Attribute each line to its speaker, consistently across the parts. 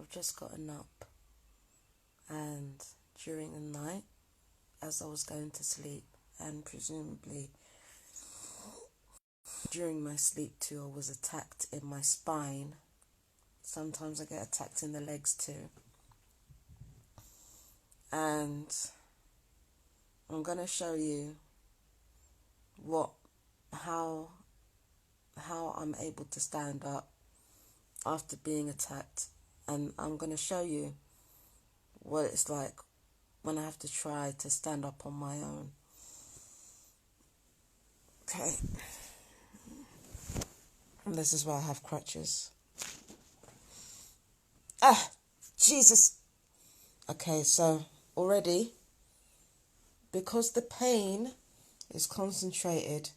Speaker 1: I've just gotten up, and during the night, as I was going to sleep, and presumably during my sleep too, I was attacked in my spine. Sometimes I get attacked in the legs too. And I'm going to show you how I'm able to stand up after being attacked. And I'm going to show you what it's like when I have to try to stand up on my own. Okay. And this is why I have crutches. Jesus. Okay, so already, because the pain is concentrated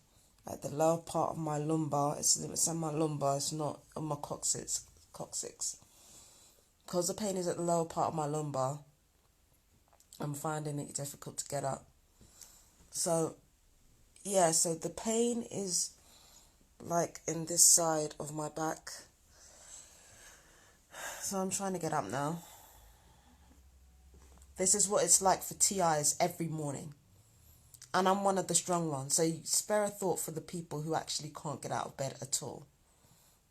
Speaker 1: at the lower part of my lumbar, it's on my lumbar, it's not on my coccyx. Because the pain is at the lower part of my lumbar, I'm finding it difficult to get up. So, yeah, so the pain is like in this side of my back. So I'm trying to get up now. This is what it's like for TIs every morning. And I'm one of the strong ones. So spare a thought for the people who actually can't get out of bed at all.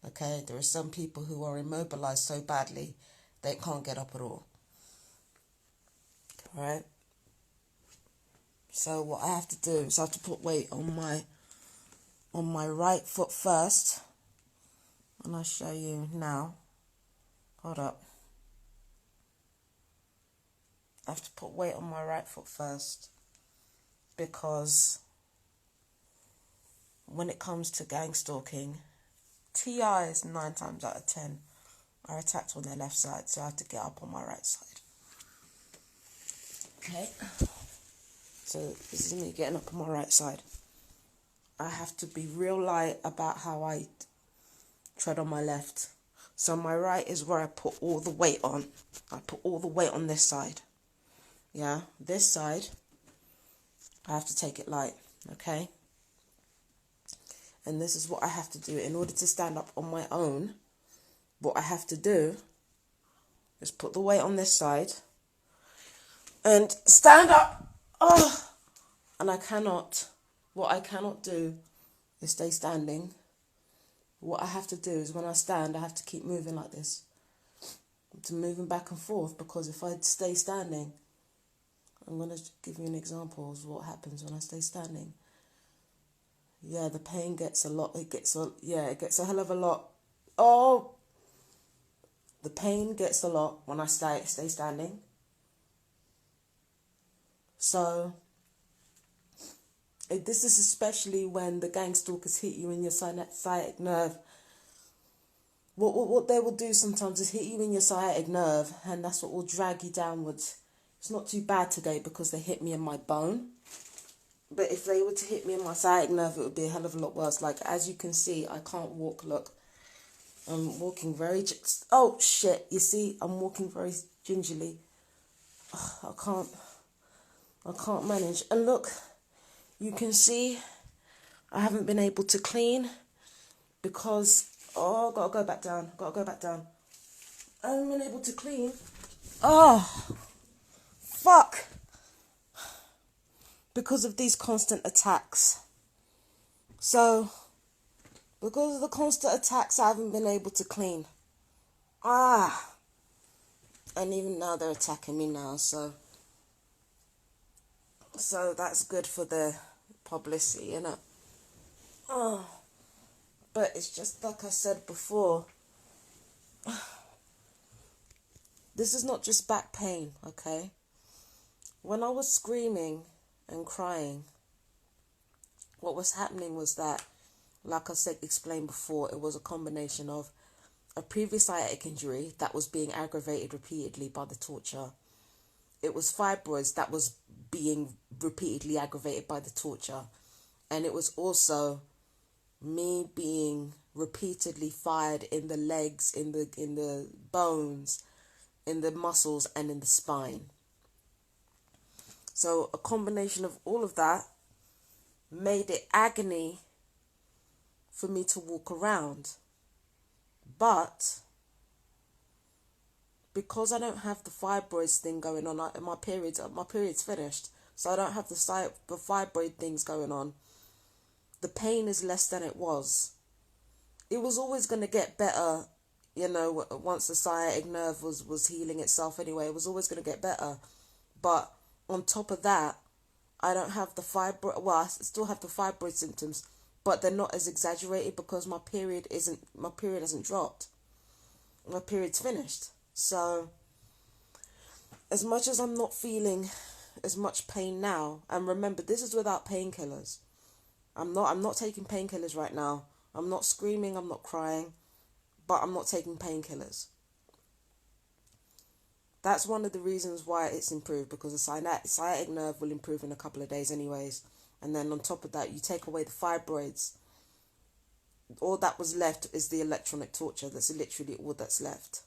Speaker 1: Okay, there are some people who are immobilized so badly they can't get up at all. Alright? So what I have to do is I have to put weight on my right foot first. And I'll show you now. Hold up. I have to put weight on my right foot first, because when it comes to gang stalking, TIs 9 times out of 10 are attacked on their left side, so I have to get up on my right side. Okay, so this is me getting up on my right side. I have to be real light about how I tread on my left. So my right is where I put all the weight on. I put all the weight on this side. Yeah, this side, I have to take it light, okay? And this is what I have to do. In order to stand up on my own, what I have to do is put the weight on this side and stand up. Oh, and what I cannot do is stay standing. What I have to do is when I stand, I have to keep moving like this. To moving back and forth, because if I stay standing, I'm going to give you an example of what happens when I stay standing. Yeah, the pain gets a lot. It gets a hell of a lot. Oh, the pain gets a lot when I stay standing. So, this is especially when the gang stalkers hit you in your sciatic nerve. What they will do sometimes is hit you in your sciatic nerve, and that's what will drag you downwards. It's not too bad today because they hit me in my bone. But if they were to hit me in my sciatic nerve, it would be a hell of a lot worse. Like, as you can see, I can't walk. Look, I'm walking very... Oh, shit. You see, I'm walking very gingerly. I can't manage. And look, you can see I haven't been able to clean because... Oh, I've got to go back down. I haven't been able to clean. Oh, fuck. Because of these constant attacks. So, because of the constant attacks, I haven't been able to clean. And even now they're attacking me now, so that's good for the publicity, you know. But it's just like I said before, this is not just back pain, okay? When I was screaming and crying, what was happening was that, like I said, explained before, it was a combination of a previous sciatic injury that was being aggravated repeatedly by the torture. It was fibroids that was being repeatedly aggravated by the torture. And it was also me being repeatedly fired in the legs, in the bones, in the muscles, and in the spine. So a combination of all of that made it agony for me to walk around. But because I don't have the fibroids thing going on, my period's finished, so I don't have the fibroid things going on. The pain is less than it was. It was always going to get better, you know, once the sciatic nerve was healing itself anyway. It was always going to get better. But on top of that, I don't have the fibroid. Well, I still have the fibroid symptoms, but they're not as exaggerated because my period hasn't dropped. My period's finished. So as much as I'm not feeling as much pain now, and remember, this is without painkillers. I'm not taking painkillers right now. I'm not screaming, I'm not crying, but I'm not taking painkillers. That's one of the reasons why it's improved, because the sciatic nerve will improve in a couple of days anyways. And then on top of that, you take away the fibroids. All that was left is the electronic torture. That's literally all that's left.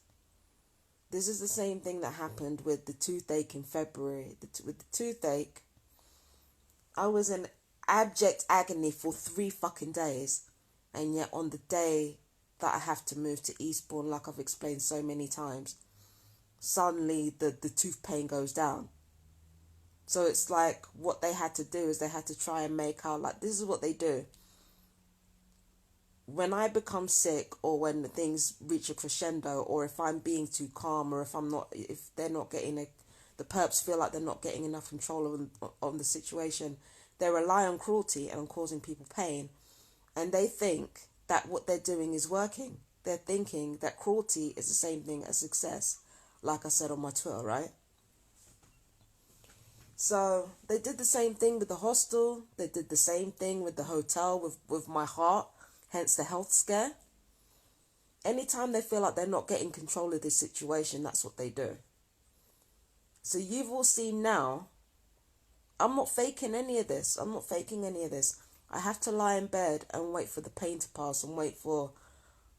Speaker 1: This is the same thing that happened with the toothache in February. With the toothache, I was in abject agony for 3 fucking days. And yet on the day that I have to move to Eastbourne, like I've explained so many times, suddenly the tooth pain goes down. So it's like what they had to do is they had to try and make out, like, this is what they do. When I become sick, or when things reach a crescendo, or if I'm being too calm, or if they're not getting the perps feel like they're not getting enough control on the situation, they rely on cruelty and on causing people pain. And they think that what they're doing is working. They're thinking that cruelty is the same thing as success, like I said on my Twitter, right? So they did the same thing with the hostel. They did the same thing with the hotel, with my heart, hence the health scare. Anytime they feel like they're not getting control of this situation, that's what they do. So you've all seen now, I'm not faking any of this. I'm not faking any of this. I have to lie in bed and wait for the pain to pass and wait for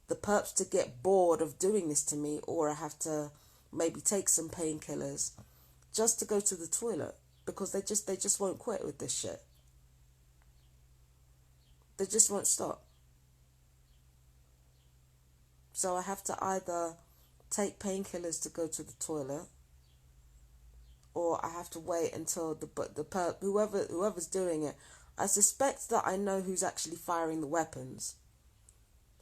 Speaker 1: the perps to get bored of doing this to me, or I have to maybe take some painkillers just to go to the toilet, because they just won't quit with this shit. They just won't stop. So I have to either take painkillers to go to the toilet, or I have to wait until the perp, whoever's doing it. I suspect that I know who's actually firing the weapons.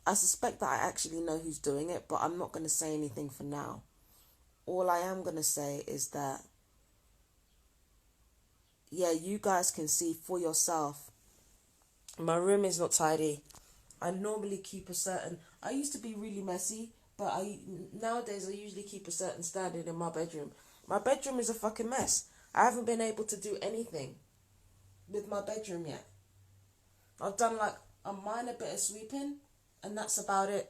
Speaker 1: I suspect that I actually know who's doing it, but I'm not going to say anything for now. All I am going to say is that, yeah, you guys can see for yourself. My room is not tidy. I normally keep I used to be really messy, but nowadays I usually keep a certain standard in my bedroom. My bedroom is a fucking mess. I haven't been able to do anything with my bedroom yet. I've done like a minor bit of sweeping, and that's about it.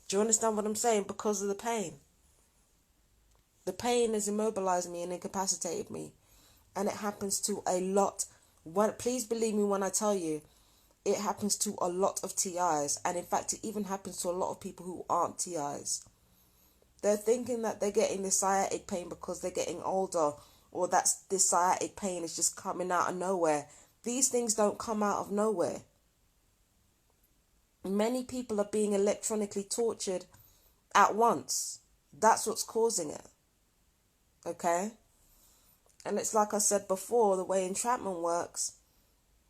Speaker 1: Do you understand what I'm saying? Because of the pain. The pain has immobilized me and incapacitated me. And it happens to a lot. Please believe me when I tell you, it happens to a lot of TIs. And in fact, it even happens to a lot of people who aren't TIs. They're thinking that they're getting this sciatic pain because they're getting older, or this sciatic pain is just coming out of nowhere. These things don't come out of nowhere. Many people are being electronically tortured at once. That's what's causing it. Okay? And it's like I said before, the way entrapment works,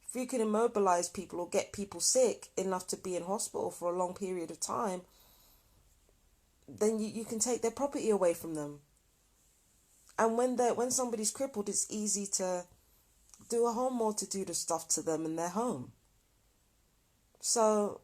Speaker 1: if you can immobilize people or get people sick enough to be in hospital for a long period of time, then you can take their property away from them. And when somebody's crippled, it's easy to do a home or to do the stuff to them in their home. So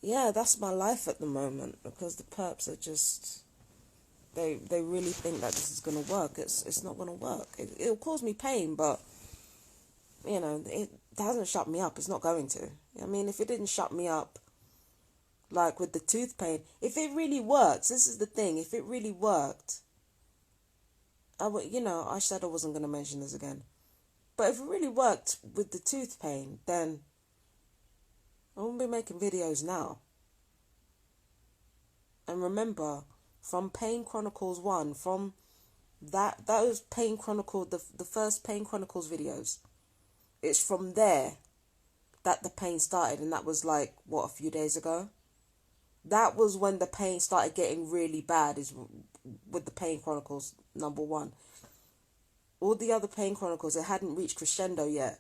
Speaker 1: yeah, that's my life at the moment, because the perps are just, they really think that this is going to work. It's not going to work. It'll cause me pain, but, you know, it hasn't shut me up. It's not going to. I mean, if it didn't shut me up, like with the tooth pain, if it really works, this is the thing, if it really worked, I said I wasn't going to mention this again, but if it really worked with the tooth pain, then I won't be making videos now. And remember, from Pain Chronicles 1, from that was Pain Chronicle, the first Pain Chronicles videos. It's from there that the pain started, and that was like, what, a few days ago? That was when the pain started getting really bad, is with the Pain Chronicles #1. All the other Pain Chronicles, it hadn't reached crescendo yet.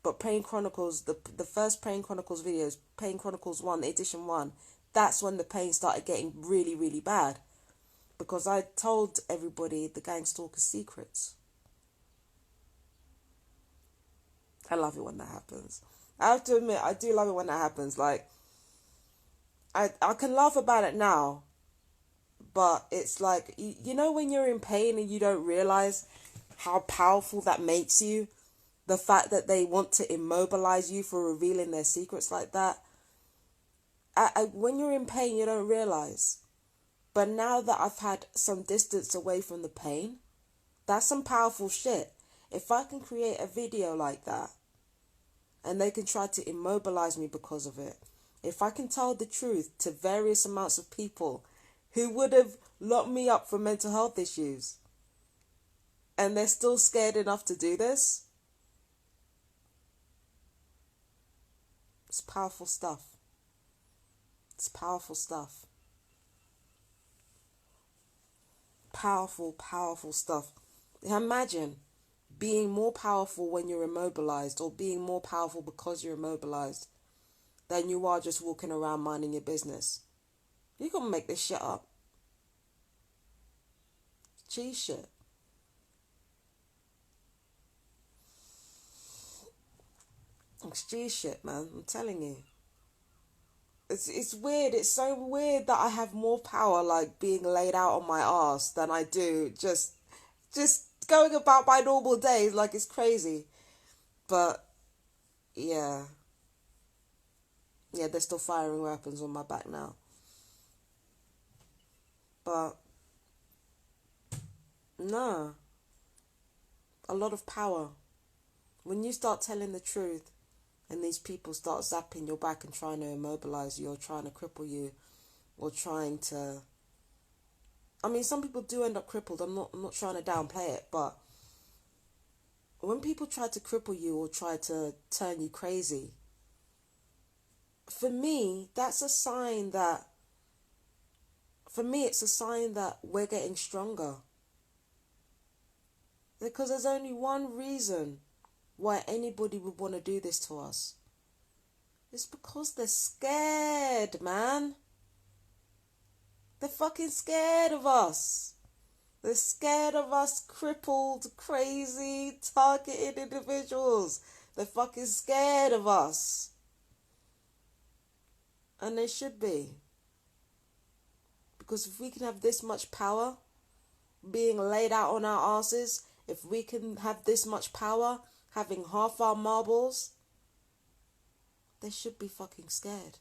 Speaker 1: But Pain Chronicles, the first Pain Chronicles videos, Pain Chronicles 1, edition 1, that's when the pain started getting really, really bad. Because I told everybody the gang stalker's secrets. I love it when that happens. I have to admit, I do love it when that happens. Like, I can laugh about it now, but it's like, you know when you're in pain and you don't realise how powerful that makes you? The fact that they want to immobilise you for revealing their secrets like that. When you're in pain, you don't realise. But now that I've had some distance away from the pain, that's some powerful shit. If I can create a video like that, and they can try to immobilise me because of it, if I can tell the truth to various amounts of people who would have locked me up for mental health issues, and they're still scared enough to do this, it's powerful stuff. It's powerful stuff. Powerful, powerful stuff. Imagine being more powerful when you're immobilized, or being more powerful because you're immobilized, than you are just walking around minding your business. You can make this shit up. Cheese shit. It's cheese shit, man. I'm telling you. It's weird. It's so weird that I have more power, like, being laid out on my ass than I do just going about my normal days. Like, it's crazy. But yeah, they're still firing weapons on my back now. But no, a lot of power. When you start telling the truth, and these people start zapping your back and trying to immobilise you, or trying to cripple you, or trying to... I mean, some people do end up crippled. I'm not trying to downplay it, but when people try to cripple you or try to turn you crazy, for me, that's a sign that... For me, it's a sign that we're getting stronger. Because there's only one reason why anybody would want to do this to us. It's because they're scared, man. They're fucking scared of us. They're scared of us crippled, crazy, targeted individuals. They're fucking scared of us. And they should be. Because if we can have this much power being laid out on our asses, if we can have this much power having half our marbles, they should be fucking scared.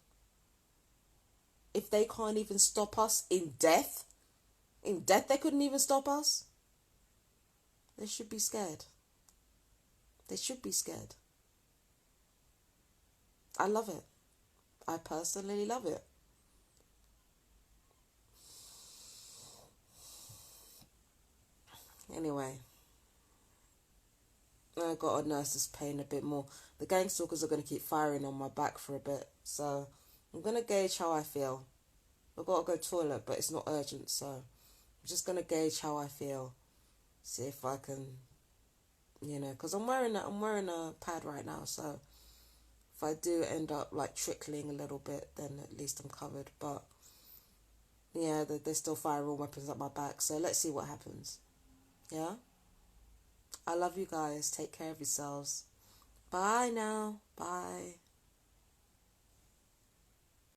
Speaker 1: If they can't even stop us in death they couldn't even stop us, they should be scared. They should be scared. I love it. I personally love it. Anyway, I got to nurse this pain a bit more. The gang stalkers are going to keep firing on my back for a bit, so I'm going to gauge how I feel. I've got to go toilet, but it's not urgent, so I'm just going to gauge how I feel. See if I can, because I'm wearing a pad right now, so if I do end up like trickling a little bit, then at least I'm covered. But yeah, they're still firing weapons at my back, so let's see what happens. Yeah? I love you guys. Take care of yourselves. Bye now. Bye.